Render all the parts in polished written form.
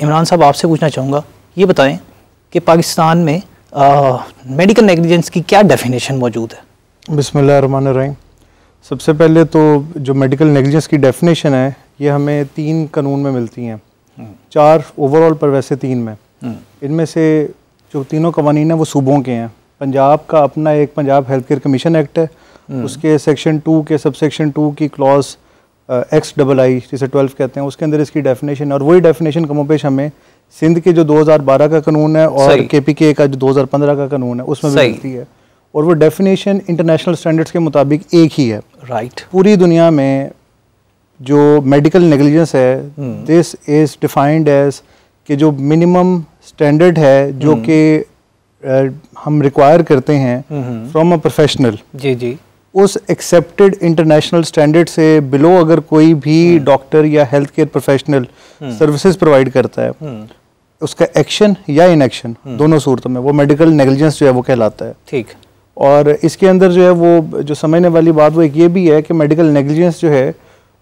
इमरान साहब आपसे पूछना चाहूँगा, ये बताएं कि पाकिस्तान में मेडिकल नेग्लिजेंस की क्या डेफिनेशन मौजूद है? बिस्मिल्लाहिर्रहमानिर्रहीम। सबसे पहले तो जो मेडिकल नेग्लिजेंस की डेफिनेशन है ये हमें 3 कानून में मिलती हैं, 4 ओवरऑल पर वैसे 3 में। इनमें से जो तीनों कवानीन हैं वो सूबों के हैं। पंजाब का अपना एक Punjab health care commission act है, उसके सेक्शन 2 के सब सेक्शन 2 की क्लॉज XII जिसे 12 कहते हैं, उसके अंदर इसकी डेफिनेशन है। और वही डेफिनेशन कमोपेश हमें सिंध के जो 2012 का कानून है और KPK का जो 2015 का कानून है उसमें भी मिलती है। और वो डेफिनेशन इंटरनेशनल स्टैंडर्ड्स के मुताबिक एक ही है। राइट। पूरी दुनिया में जो मेडिकल नेग्लिजेंस है दिस इज़ डिफाइंड एज कि जो मिनिमम स्टैंडर्ड है जो कि हम रिक्वायर करते हैं फ्रॉम अ प्रोफेशनल, जी जी, उस एक्सेप्टेड इंटरनेशनल स्टैंडर्ड से बिलो अगर कोई भी डॉक्टर या health care professional services provide करता है, उसका एक्शन या इनएक्शन दोनों सूरतों में वो मेडिकल नेग्लिजेंस जो है वो कहलाता है। ठीक। और इसके अंदर जो है वो जो समझने वाली बात वो एक ये भी है कि मेडिकल नेग्लिजेंस जो है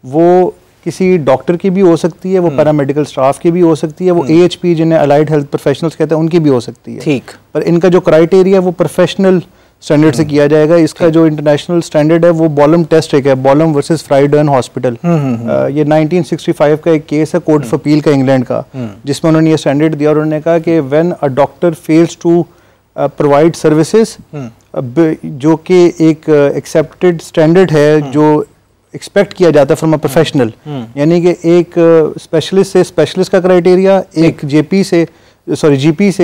वो किसी डॉक्टर की भी हो सकती है, वो पैरामेडिकल स्टाफ की भी हो सकती है, वो AHP जिन्हें अलाइड हेल्थ प्रोफेशनल्स कहते हैं उनकी भी हो सकती है। ठीक। पर इनका जो क्राइटेरिया वो प्रोफेशनल स्टैंडर्ड से किया जाएगा। इसका जो इंटरनेशनल स्टैंडर्ड है वो बॉलम टेस्ट एक है, बॉलम वर्सेस फ्राइडर्न हॉस्पिटल। ये 1965 का एक केस है कोर्ट ऑफ अपील का इंग्लैंड का, जिसमें उन्होंने ये स्टैंडर्ड दिया और उन्होंने कहा कि when a doctor fails to provide services, जो कि एक एक्सेप्टेड स्टैंडर्ड है जो एक्सपेक्ट किया जाता है फ्रॉम अ प्रोफेशनल, यानी कि एक स्पेशलिस्ट से स्पेशलिस्ट का क्राइटेरिया, एक GP से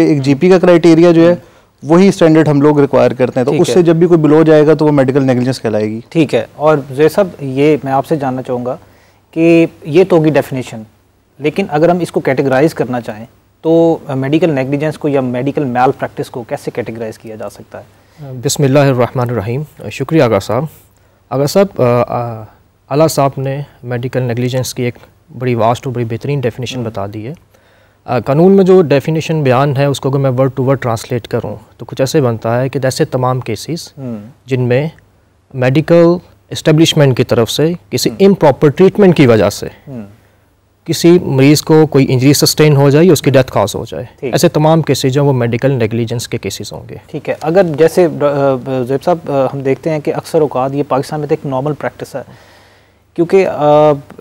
एक GP का क्राइटेरिया जो है वही स्टैंडर्ड हम लोग रिक्वायर करते हैं। तो उससे जब भी कोई बिलो जाएगा तो वो मेडिकल नेग्लिजेंस कहलाएगी। ठीक है। और जय साहब, ये मैं आपसे जानना चाहूँगा कि ये तो होगी डेफिनेशन, लेकिन अगर हम इसको कैटेगराइज करना चाहें तो मेडिकल नेग्लिजेंस को या मेडिकल मैल प्रैक्टिस को कैसे कैटेगराइज किया जा सकता है? बिस्मिल्लाहिर्रहमानिर्रहीम। शुक्रिया आगा साहब। आगा साहब, आला साहब ने मेडिकल नेग्लिजेंस की एक बड़ी वास्ट और बड़ी बेहतरीन डेफिनेशन बता दी है। कानून में जो डेफिनेशन बयान है उसको अगर मैं वर्ड टू वर्ड ट्रांसलेट करूं तो कुछ ऐसे बनता है कि जैसे तमाम केसेस जिनमें मेडिकल इस्टेब्लिशमेंट की तरफ से किसी इम्प्रॉपर ट्रीटमेंट की वजह से किसी मरीज़ को कोई इंजरी सस्टेन हो जाए या उसकी डेथ कॉज हो जाए, ऐसे तमाम केसेस जो वो मेडिकल नेग्लिजेंस के केसेस होंगे। ठीक है। अगर जैसे ज़ैब साहब हम देखते हैं कि अक्सर औकात ये पाकिस्तान में तो एक नॉर्मल प्रैक्टिस है, क्योंकि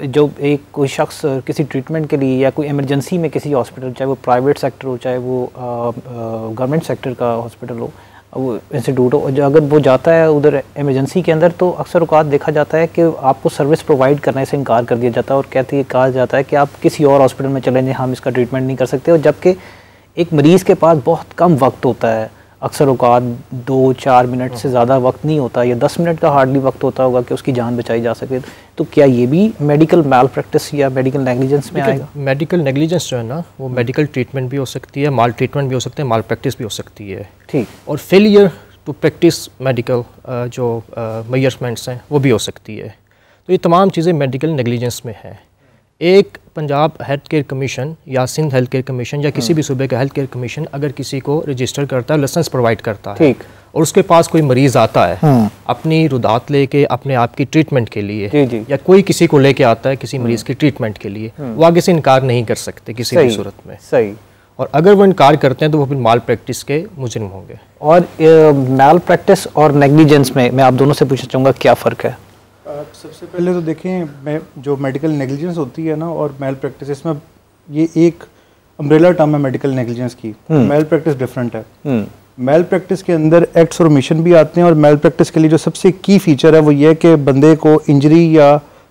जो एक कोई शख्स किसी ट्रीटमेंट के लिए या कोई इमरजेंसी में किसी हॉस्पिटल, चाहे वो प्राइवेट सेक्टर हो चाहे वो गवर्नमेंट सेक्टर का हॉस्पिटल हो, वो इंस्टीट्यूट हो, अगर वो जाता है उधर इमरजेंसी के अंदर तो अक्सर औकात देखा जाता है कि आपको सर्विस प्रोवाइड करने से इनकार कर दिया जाता है और कहा जाता है कि आप किसी और हॉस्पिटल में चले जाएं, हम इसका ट्रीटमेंट नहीं कर सकते। और जबकि एक मरीज़ के पास बहुत कम वक्त होता है, अक्सर औकात 2-4 मिनट से ज़्यादा वक्त नहीं होता या 10 मिनट का हार्डली वक्त होता होगा कि उसकी जान बचाई जा सके। तो क्या ये भी मेडिकल मैल प्रैक्टिस या मेडिकल नेग्लिजेंस में आएगा? मेडिकल नेग्लिजेंस जो है ना वो मेडिकल ट्रीटमेंट भी हो सकती है, माल ट्रीटमेंट भी हो सकते हैं, माल प्रैक्टिस भी हो सकती है। ठीक। और फेलियर टू प्रैक्टिस मेडिकल जो मेजरमेंट्स हैं वो भी हो सकती है। तो ये तमाम चीज़ें मेडिकल नेग्लिजेंस में हैं। एक पंजाब हेल्थ केयर कमीशन या सिंध हेल्थ केयर कमीशन या किसी भी सूबे का हेल्थ केयर कमीशन अगर किसी को रजिस्टर करता है, लाइसेंस प्रोवाइड करता है, ठीक, और उसके पास कोई मरीज़ आता है अपनी रुदात लेके अपने आप की ट्रीटमेंट के लिए या कोई किसी को लेके आता है किसी मरीज़ की ट्रीटमेंट के लिए, वो आगे से इनकार नहीं कर सकते किसी भी सूरत में। सही। और अगर वो इनकार करते हैं तो वो फिर माल प्रैक्टिस के मुजरिम होंगे। और माल प्रैक्टिस और नेग्लिजेंस में मैं आप दोनों से पूछना चाहूँगा क्या फ़र्क है? सबसे पहले तो देखें, जो मेडिकल नेग्लिजेंस होती है ना और मैल प्रैक्टिस, इसमें ये एक अम्ब्रेला टर्म है मेडिकल नेग्लिजेंस की। मैल प्रैक्टिस डिफरेंट है। मैल प्रैक्टिस के अंदर एक्ट्स और ओमिशन भी आते हैं और मैल प्रैक्टिस के लिए जो सबसे की फीचर है वो ये है कि बंदे को इंजरी या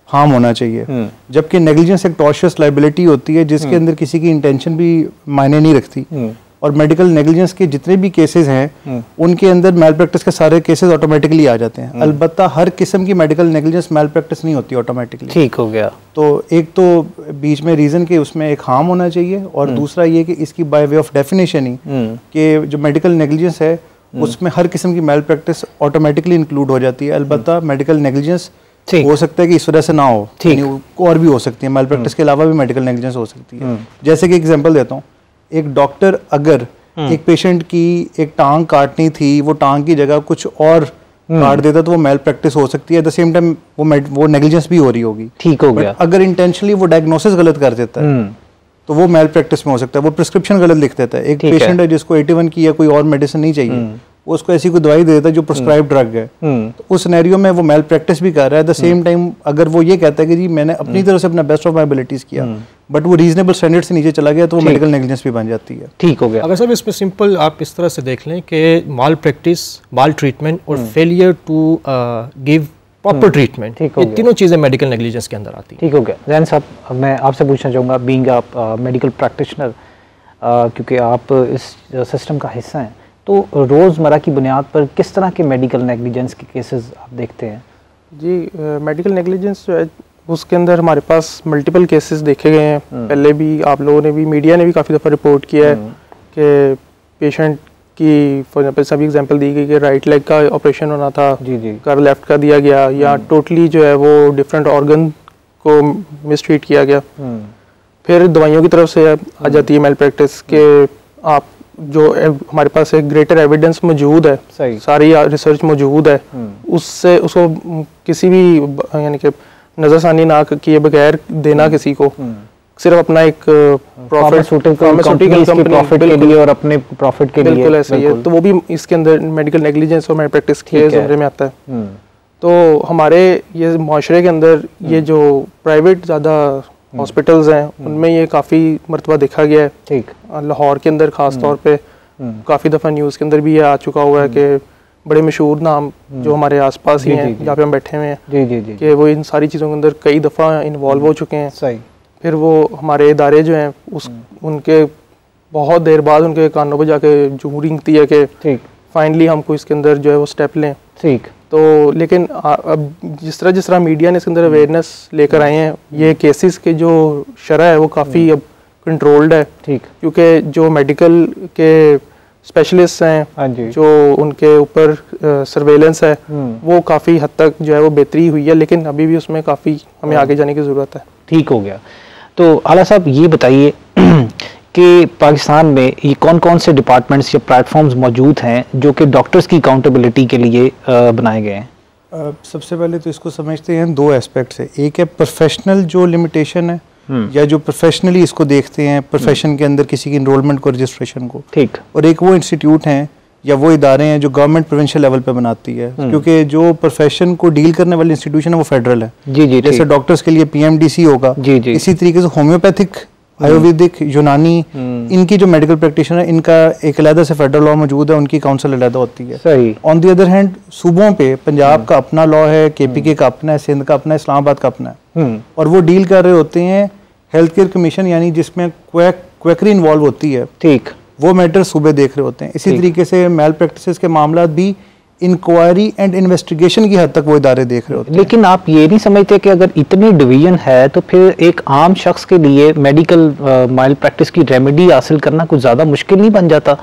हार्म होना चाहिए, जबकि नेग्लिजेंस एक टॉर्शियस लाइबिलिटी होती है जिसके अंदर किसी की इंटेंशन भी मायने नहीं रखती। और मेडिकल नेग्लिजेंस के जितने भी केसेस हैं उनके अंदर मैल प्रैक्टिस के सारे केसेस ऑटोमेटिकली आ जाते हैं। अलबत्ता हर किस्म की मेडिकल नेग्लिजेंस मैल प्रैक्टिस नहीं होती ऑटोमेटिकली। ठीक हो गया। तो एक तो बीच में रीजन के उसमें एक हार्म होना चाहिए और दूसरा ये कि इसकी बाय वे ऑफ डेफिनेशन ही कि जो मेडिकल नेग्लिजेंस है उसमें हर किस्म की मैल प्रैक्टिस ऑटोमेटिकली इंक्लूड हो जाती है। अलबत्ता मेडिकल नेग्लिजेंस हो सकता है कि इस वजह से ना हो, और भी हो सकती है, मैल प्रैक्टिस के अलावा भी मेडिकल नेग्लिजेंस हो सकती है। जैसे कि एग्जांपल देता हूँ, एक डॉक्टर अगर एक पेशेंट की एक टांग काटनी थी, वो टांग की जगह कुछ और काट देता तो वो मैल प्रैक्टिस हो सकती है। एट द सेम टाइम वो नेग्लिजेंस भी हो रही होगी। ठीक हो गया। अगर इंटेंशनली वो डायग्नोसिस गलत कर देता है तो वो मेल प्रैक्टिस में हो सकता है। वो प्रिस्क्रिप्शन गलत लिख देता है। एक पेशेंट है जिसको 81 की या कोई और मेडिसिन नहीं चाहिए, वो उसको ऐसी कोई दवाई दे देता है जो प्रिस्क्राइब ड्रग है, तो उस सिनेरियो में वो मेल प्रैक्टिस भी कर रहा है। एट द सेम टाइम अगर वो ये कहता है कि जी मैंने अपनी तरफ से अपना बेस्ट ऑफ माई एबिलिटीज किया, बट वो रीजनेबल स्टैंडर्ड से नीचे चला गया, तो वो मेडिकल नेग्लिजेंस भी बन जाती है। ठीक हो गया। अगर सब इसमें सिंपल आप इस तरह से देख लें कि माल प्रैक्टिस, माल ट्रीटमेंट और failure to give proper treatment, ये तीनों चीज़ें मेडिकल नेग्लिजेंस के अंदर आती हैं। ठीक हो गया। जैन साहब, मैं आपसे पूछना चाहूँगा, बीइंग आप मेडिकल प्रैक्टिशनर, क्योंकि आप इस सिस्टम का हिस्सा हैं, तो रोज़मर्रा की बुनियाद पर किस तरह के मेडिकल नेग्लिजेंस के केसेस आप देखते हैं? जी, मेडिकल नेग्लिजेंस जो है उसके अंदर हमारे पास मल्टीपल केसेस देखे गए हैं। पहले भी आप लोगों ने भी, मीडिया ने भी काफ़ी दफ़ा रिपोर्ट किया है कि पेशेंट की फॉर एग्जाम्पल सभी एग्जांपल दी गई कि राइट लेग का ऑपरेशन होना था, कर लेफ्ट का दिया गया, या टोटली जो है वो डिफरेंट ऑर्गन को मिसट्रीट किया गया। फिर दवाइयों की तरफ से आ जाती है मेल प्रैक्टिस के आप जो हमारे पास एक ग्रेटर एविडेंस मौजूद है, सारी रिसर्च मौजूद है, उससे उसको किसी भी यानी कि नज़रसानी ना किए बगैर देना किसी को, सिर्फ अपना एक फार्मास्यूटिकल कंपनी के लिए और अपने प्रॉफिट के लिए, बिल्कुल ऐसा ही है। तो वो भी इसके अंदर मेडिकल नेग्लिजेंस और मेल प्रैक्टिस के ज़मरे में आता है। तो हमारे ये माशरे के अंदर ये जो प्राइवेट ज़्यादा हॉस्पिटल्स हैं उनमें ये काफ़ी मरतबा देखा गया है। ठीक, लाहौर के अंदर ख़ास तौर पे काफ़ी दफ़ा न्यूज़ के अंदर भी ये आ चुका हुआ है कि बड़े मशहूर नाम जो हमारे आसपास ही हैं जहाँ पे हम बैठे हुए हैं कि वो इन सारी चीज़ों के अंदर कई दफ़ा इन्वॉल्व हो चुके हैं। सही। फिर वो हमारे इदारे जो हैं उनके बहुत देर बाद उनके कानों पर जाके जूं रिंगती है कि फाइनली हमको इसके अंदर जो है वो स्टेप लें। ठीक। तो लेकिन अब जिस तरह मीडिया ने इसके अंदर अवेयरनेस लेकर आए हैं, ये केसेस के जो शरह है वो काफ़ी अब कंट्रोल्ड है। ठीक। क्योंकि जो मेडिकल के स्पेशलिस्ट हैं, जो उनके ऊपर सर्वेलेंस है, वो काफ़ी हद तक जो है वो बेहतरी हुई है, लेकिन अभी भी उसमें काफ़ी हमें आगे जाने की ज़रूरत है। ठीक हो गया। तो आला साहब ये बताइए कि पाकिस्तान में ये कौन कौन से डिपार्टमेंट्स या प्लेटफॉर्म्स मौजूद हैं जो कि डॉक्टर्स की अकाउंटेबिलिटी के लिए बनाए गए हैं? सबसे पहले तो इसको समझते हैं दो एस्पेक्ट से। एक है प्रोफेशनल जो लिमिटेशन है, या जो प्रोफेशनली इसको देखते हैं प्रोफेशन के अंदर किसी की इनरोलमेंट को, रजिस्ट्रेशन को। ठीक। और एक वो इंस्टीट्यूट हैं या वो इदारे हैं जो गवर्नमेंट प्रोविंशियल लेवल पे बनाती है, क्योंकि जो प्रोफेशन को डील करने वाली इंस्टीट्यूशन है वो फेडरल है। जी। जैसे डॉक्टर्स के लिए PMDC होगा, इसी तरीके से होम्योपैथिक, आयुर्वेदिक, यूनानी, इनकी जो मेडिकल प्रैक्टिशनर है इनका एक अलग से फेडरल लॉ मौजूद है, उनकी काउंसिल अलग होती है। सही। ऑन दी अदर हैंड सूबों पे पंजाब का अपना लॉ है, KPK का अपना है, सिंध का अपना है, इस्लामाबाद का अपना है, और वो डील कर रहे होते हैं हेल्थ केयर कमीशन, यानी जिसमें क्वैकरी इन्वॉल्व होती है। ठीक। वो मैटर सूबे देख रहे होते हैं। इसी तरीके से मेल प्रैक्टिसेस के मामला भी इंक्वायरी एंड इन्वेस्टिगेशन की हद तक वो इदारे देख रहे होते हैं। लेकिन आप ये नहीं समझते कि अगर इतनी डिवीजन है तो फिर एक आम शख्स के लिए मेडिकल मेल प्रैक्टिस की रेमेडी हासिल करना कुछ ज़्यादा मुश्किल नहीं बन जाता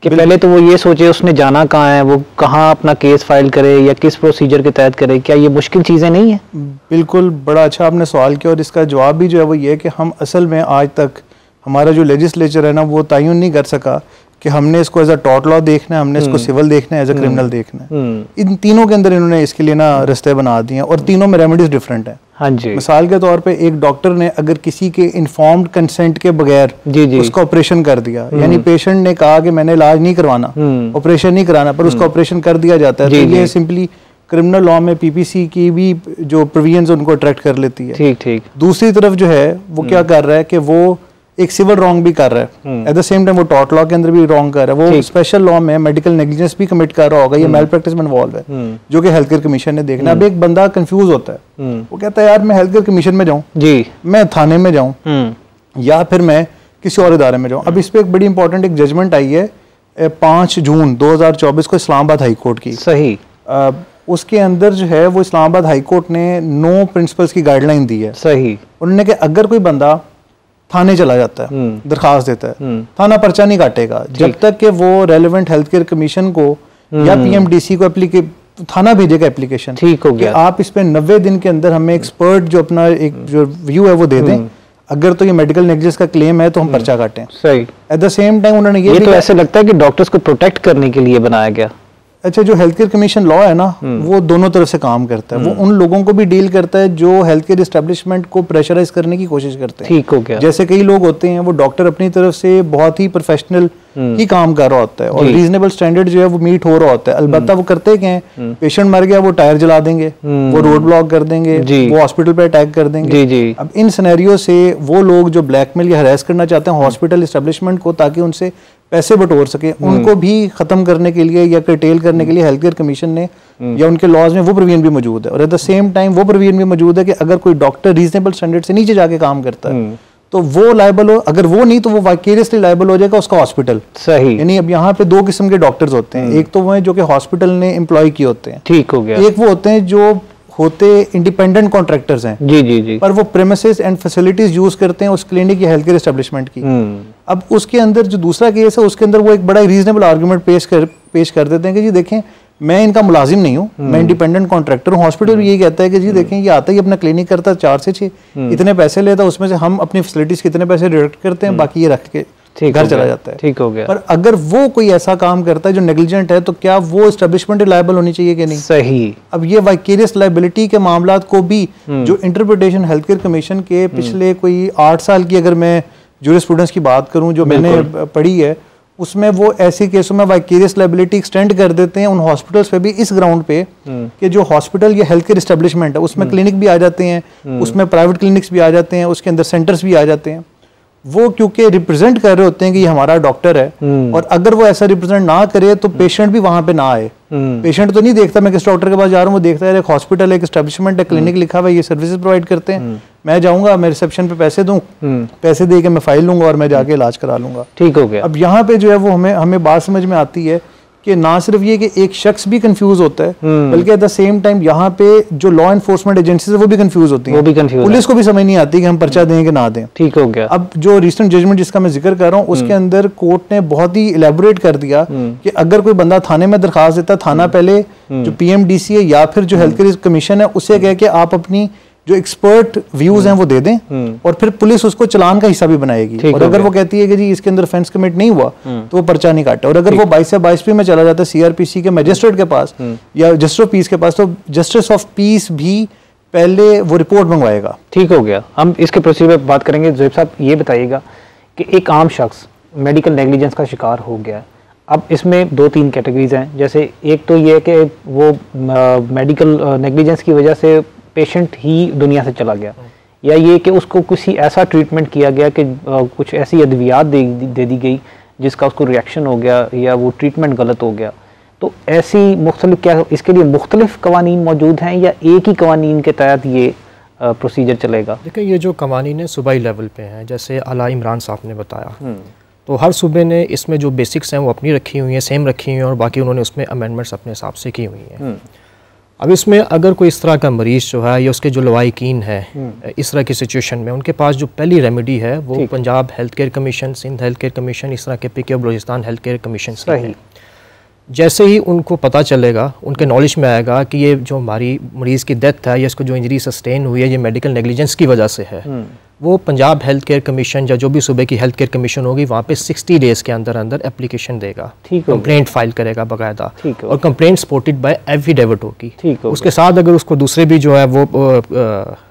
कि पहले तो वो ये सोचे उसने जाना कहाँ है, वो कहाँ अपना केस फाइल करे या किस प्रोसीजर के तहत करे? क्या ये मुश्किल चीज़ें नहीं है? बिल्कुल, बड़ा अच्छा आपने सवाल किया, और इसका जवाब भी जो है वो ये है कि हम असल में आज तक हमारा जो लेजिस्लेचर है ना वो तयन नहीं कर सका कि हमने इसको एज अ टॉर्ट लॉ देखना है, हमने इसको सिविल देखना है, एज अ क्रिमिनल देखना है। इन तीनों के अंदर इन्होंने इसके लिए ना रास्ते बना दिए हैं, और तीनों में रेमेडीज डिफरेंट है। हाँ जी। मिसाल के तौर पे एक डॉक्टर ने अगर किसी के इन्फॉर्म्ड कंसेंट के बगैर उसका ऑपरेशन कर दिया, यानी पेशेंट ने कहा कि मैंने इलाज नहीं करवाना, ऑपरेशन नहीं कराना, पर उसका ऑपरेशन कर दिया जाता है, तो ये सिंपली क्रिमिनल लॉ में PPC की भी जो प्रोविजंस उनको अट्रैक्ट कर लेती है। ठीक ठीक। दूसरी तरफ जो है वो क्या कर रहा है कि वो एक सिविल रॉन्ग भी कर रहा है, एट द सेम टाइम वो टॉर्ट लॉ के अंदर भी रॉन्ग कर रहा है, वो स्पेशल लॉ में मेडिकल नेग्लिजेंस भी कमिट कर रहा होगा, ये मेल प्रैक्टिस में इन्वॉल्व है, जो कि हेल्थ केयर कमीशन ने देखना। अब एक बंदा कंफ्यूज होता है, वो कहता है यार मैं हेल्थ केयर कमीशन में जाऊँ जी, मैं थाने में जाऊँ, या फिर मैं किसी और इदारे में जाऊँ। अब इस पर एक बड़ी इंपॉर्टेंट एक जजमेंट आई है 5 जून 2024 को इस्लामाबाद हाई कोर्ट की। सही। उसके अंदर जो है वो इस्लामाबाद हाई कोर्ट ने 9 प्रिंसिपल्स की गाइडलाइन दी है। सही। उन्होंने कहा अगर कोई बंदा थाने चला जाता है, दरखास्त देता है, थाना पर्चा नहीं काटेगा जब तक कि वो रेलेवेंट हेल्थ केयर कमीशन को या PMDC को थाना भेजेगा एप्लीकेशन। ठीक हो गया। आप इस पे 90 दिन के अंदर हमें एक्सपर्ट जो अपना एक जो व्यू है वो दे दें, अगर तो ये मेडिकल नेग्लिजेंस का क्लेम है तो हम पर्चा काटें। सही। एट द सेम टाइम उन्होंने ये तो ऐसे लगता है कि डॉक्टर्स को प्रोटेक्ट करने के लिए बनाया गया। अच्छा, जो हेल्थ केयर कमीशन लॉ है ना, वो दोनों तरफ से काम करता है। वो उन लोगों को भी डील करता है जो हेल्थ केयर एस्टेब्लिशमेंट को प्रेशराइज करने की कोशिश करते हैं। ठीक हो गया। जैसे कई लोग होते हैं, वो डॉक्टर अपनी तरफ से बहुत ही प्रोफेशनल ही काम कर रहा होता है और रीजनेबल स्टैंडर्ड जो है वो मीट हो रहा होता है। अलबत्ता वो करते क्या है, पेशेंट मर गया वो टायर जला देंगे, वो रोड ब्लॉक कर देंगे, वो हॉस्पिटल पे अटैक कर देंगे। अब इन सिनेरियो से वो लोग जो ब्लैकमेल या हरास करना चाहते हैं हॉस्पिटल एस्टेब्लिशमेंट को ताकि उनसे पैसे बटोर सके, उनको भी खत्म करने के लिए या कर्टेल करने के लिए हेल्थ केयर कमीशन ने या उनके लॉज में वो प्रोविजन भी मौजूद है। और एट द सेम टाइम वो प्रोविजन भी मौजूद है कि अगर कोई डॉक्टर रीजनेबल स्टैंडर्ड से नीचे जाके काम करता है तो वो लायबल हो, अगर वो नहीं तो वो वाइकेरियसली लायबल हो जाएगा उसका हॉस्पिटल। सही। यानी अब यहाँ पे दो किस्म के डॉक्टर्स होते हैं, एक तो वो हैं जो कि हॉस्पिटल ने एम्प्लॉय किए होते हैं, ठीक हो गया, एक वो होते हैं जो होते इंडिपेंडेंट कॉन्ट्रैक्टर्स हैं। जी जी जी। पर वो प्रेमिसेस एंड फैसिलिटीज यूज करते हैं उस क्लिनिक या हेल्थ केयर एस्टेब्लिशमेंट की। अब उसके अंदर जो दूसरा केस है उसके अंदर वो एक बड़ा रीजनेबल आर्गुमेंट पेश कर देते हैं कि जी देखें मैं इनका मुलाजिम नहीं हूँ, मैं इंडिपेंडेंट कॉन्ट्रैक्टर हूँ। हॉस्पिटल भी यही कहता है कि जी देखें ये आता ही अपना क्लिनिक करता है 4 से 6, इतने पैसे लेता है, उसमें से हम अपनी फैसिलिटीज कितने पैसे डिडक्ट करते हैं, बाकी ये रख के घर चला जाता है। ठीक हो गया। पर अगर वो कोई ऐसा काम करता है जो नेग्लिजेंट है तो क्या वो एस्टेब्लिशमेंट लायबल होनी चाहिए कि नहीं? सही। अब ये वाइकेरियस लायबिलिटी के मामलात को भी जो इंटरप्रिटेशन हेल्थ केयर कमीशन के पिछले कोई 8 साल की अगर मैं जूरिस्प्रूडेंस की बात करूं जो मैंने पढ़ी है, उसमें वो ऐसे केसों में वाइकेरियस लायबिलिटी एक्सटेंड कर देते हैं उन हॉस्पिटल्स पे भी इस ग्राउंड पे कि जो हॉस्पिटल या हेल्थ केयर एस्टेब्लिशमेंट है उसमें क्लिनिक भी आ जाते हैं, उसमें प्राइवेट क्लिनिक्स भी आ जाते हैं, उसके अंदर सेंटर्स भी आ जाते हैं। वो क्योंकि रिप्रेजेंट कर रहे होते हैं कि ये हमारा डॉक्टर है और अगर वो ऐसा रिप्रेजेंट ना करे तो पेशेंट भी वहां पे ना आए। पेशेंट तो नहीं देखता मैं किस डॉक्टर के पास जा रहा हूँ, वो देखता है एक हॉस्पिटल है, एक एस्टेब्लिशमेंट है, क्लिनिक लिखा हुआ है, ये सर्विसेज प्रोवाइड करते हैं, मैं जाऊंगा, मैं रिसेप्शन पे पैसे दूं, पैसे दे के मैं फाइल लूंगा और मैं जाके इलाज करा लूंगा। ठीक हो गया। अब यहाँ पे जो है वो हमें बात समझ में आती है कि ना सिर्फ ये कि एक शख्स भी कंफ्यूज होता है बल्कि एट द सेम टाइम यहाँ पे जो लॉ एनफोर्समेंट एजेंसीज है वो भी कंफ्यूज होती हैं, पुलिस को भी समझ नहीं आती कि हम पर्चा दें कि ना दें। ठीक हो गया। अब जो रिसेंट जजमेंट जिसका मैं जिक्र कर रहा हूँ उसके अंदर कोर्ट ने बहुत ही इलेबोरेट कर दिया कि अगर कोई बंदा थाने में दरखास्त देता, थाना पहले जो पीएमडीसी है या फिर जो हेल्थ केयर कमीशन है उसे कह के आप अपनी जो एक्सपर्ट व्यूज हैं वो दे दें और फिर पुलिस उसको चलान का हिस्सा भी बनाएगी। और अगर वो कहती है कि जी इसके अंदर ऑफेंस कमिट नहीं हुआ तो वो पर्चा नहीं काटा। और अगर वो 22 से 22 में चला जाता है सीआरपीसी के मजिस्ट्रेट के पास या जस्टिस ऑफ पीस के पास तो जस्टिस ऑफ पीस भी पहले वो रिपोर्ट मंगवाएगा। ठीक हो गया। हम इसके प्रोसीजर पर बात करेंगे। ज़ोएब साहब ये बताइएगा कि एक आम शख्स मेडिकल नेग्लिजेंस का शिकार हो गया, अब इसमें 2-3 कैटेगरीज हैं। जैसे एक तो ये है कि वो मेडिकल नेग्लिजेंस की वजह से पेशेंट ही दुनिया से चला गया, या ये कि उसको किसी ऐसा ट्रीटमेंट किया गया कि कुछ ऐसी अद्वियात दे दी गई जिसका उसको रिएक्शन हो गया या वो ट्रीटमेंट गलत हो गया। तो ऐसी मुख्तलिफ, क्या इसके लिए मुख्तलिफ कवानीन मौजूद हैं या एक ही कवानीन के तहत ये प्रोसीजर चलेगा? देखिए ये जो कवानीन है सूबाई लेवल पे हैं, जैसे आला इमरान साहब ने बताया, तो हर सूबे ने इसमें जो बेसिक्स हैं वो अपनी रखी हुई हैं, सेम रखी हुई हैं और बाकी उन्होंने उसमें अमेंडमेंट्स अपने हिसाब से की हुई हैं। अब इसमें अगर कोई इस तरह का मरीज़ जो है या उसके जो लवाइकीन है इस तरह की सिचुएशन में, उनके पास जो पहली रेमेडी है वो Punjab health care commission, Sindh health care commission, इस तरह के पीके और बलूचिस्तान हेल्थ केयर कमीशन है। जैसे ही उनको पता चलेगा, उनके नॉलेज में आएगा कि ये जो हमारी मरीज़ की डेथ है या इसको जो इंजरी सस्टेन हुई है ये मेडिकल नेग्लिजेंस की वजह से है, वो पंजाब हेल्थ केयर कमीशन या जो भी सूबे की हेल्थ केयर कमीशन होगी वहाँ पे 60 डेज़ के अंदर अंदर एप्लीकेशन देगा, कंप्लेंट फाइल करेगा बाकायदा, और कंप्लेंट सपोर्टेड बाय एफिडेविट होगी। उसके साथ अगर उसको दूसरे भी जो है वो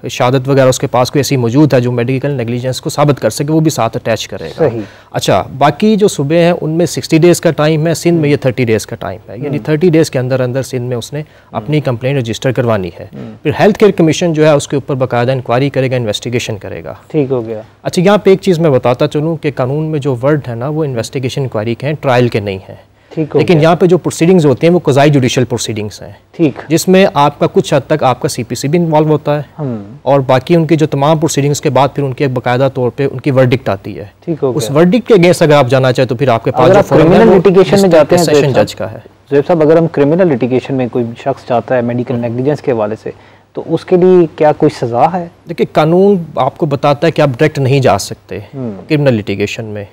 शहादत वगैरह उसके पास कोई ऐसी मौजूद है जो मेडिकल नेग्लिजेंस को साबित कर सके, वो भी साथ अटैच करेगा। अच्छा, बाकी जो सूबे हैं उनमें 60 डेज़ का टाइम है, सिंध में ये 30 डेज़ का टाइम है, यानी 30 डेज़ के अंदर अंदर सिंध में उसने अपनी कंप्लेंट रजिस्टर करवानी है। फिर हेल्थ केयर कमीशन जो है उसके ऊपर बाकायदा इंक्वायरी करेगा, इन्वेस्टिगेशन करेगा। ठीक हो गया। अच्छा, यहाँ पे एक चीज़ मैं बताता चलूँ कि कानून में जो वर्ड है ना वो इन्वेस्टिगेशन इंक्वायरी के हैं, ट्रायल के नहीं है। लेकिन यहाँ पे जो प्रोसीडिंग्स होती हैं वो क्वाज़ी जुडिशियल प्रोसीडिंग्स हैं, ठीक, जिसमें आपका कुछ हद तक आपका सीपीसी भी इन्वॉल्व होता है और बाकी उनकी जो तमाम प्रोसीडिंग्स के बाद फिर उनकी एक बाकायदा तौर पे उनकी वर्डिक्ट आती है। ठीक हो गया। उस वर्डिक्ट के अगेंस्ट अगर आप जाना चाहे तो फिर आपके पास जो क्रिमिनल लिटिगेशन में जाते हैं सेशन जज का है। ज़ोएब साहब, अगर हम क्रिमिनल लिटिगेशन में कोई शख्स चाहता है मेडिकल नेग्लिजेंस के हवाले से, तो उसके लिए क्या कोई सज़ा है? देखिए कानून आपको बताता है कि आप डायरेक्ट नहीं जा सकते क्रिमिनल लिटिगेशन में,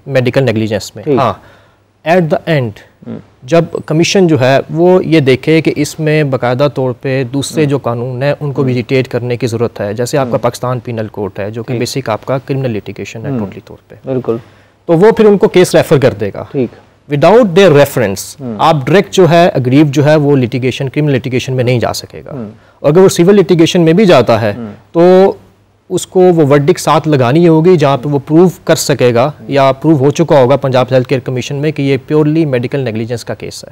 मेडिकल नेग्लिजेंस में। हाँ, एट द एंड जब कमीशन जो है वो ये देखे कि इसमें बाकायदा तौर पे दूसरे जो कानून है उनको विजिटेट करने की ज़रूरत है, जैसे आपका पाकिस्तान पीनल कोड है जो कि बेसिक आपका क्रिमिनल लिटिगेशन है टोटली तौर पे, बिल्कुल, तो वो फिर उनको केस रेफर कर देगा। ठीक, विदाउट देयर रेफरेंस आप डायरेक्ट जो है अग्रीव जो है वो लिटिगेशन, क्रिमिनल लिटिगेशन में नहीं जा सकेगा। और अगर वो सिविल लिटिगेशन में भी जाता है तो उसको वो वर्डिक्ट साथ लगानी होगी जहाँ पे वो प्रूव कर सकेगा या प्रूव हो चुका होगा पंजाब हेल्थ केयर कमीशन में कि ये प्योरली मेडिकल नेग्लिजेंस का केस है।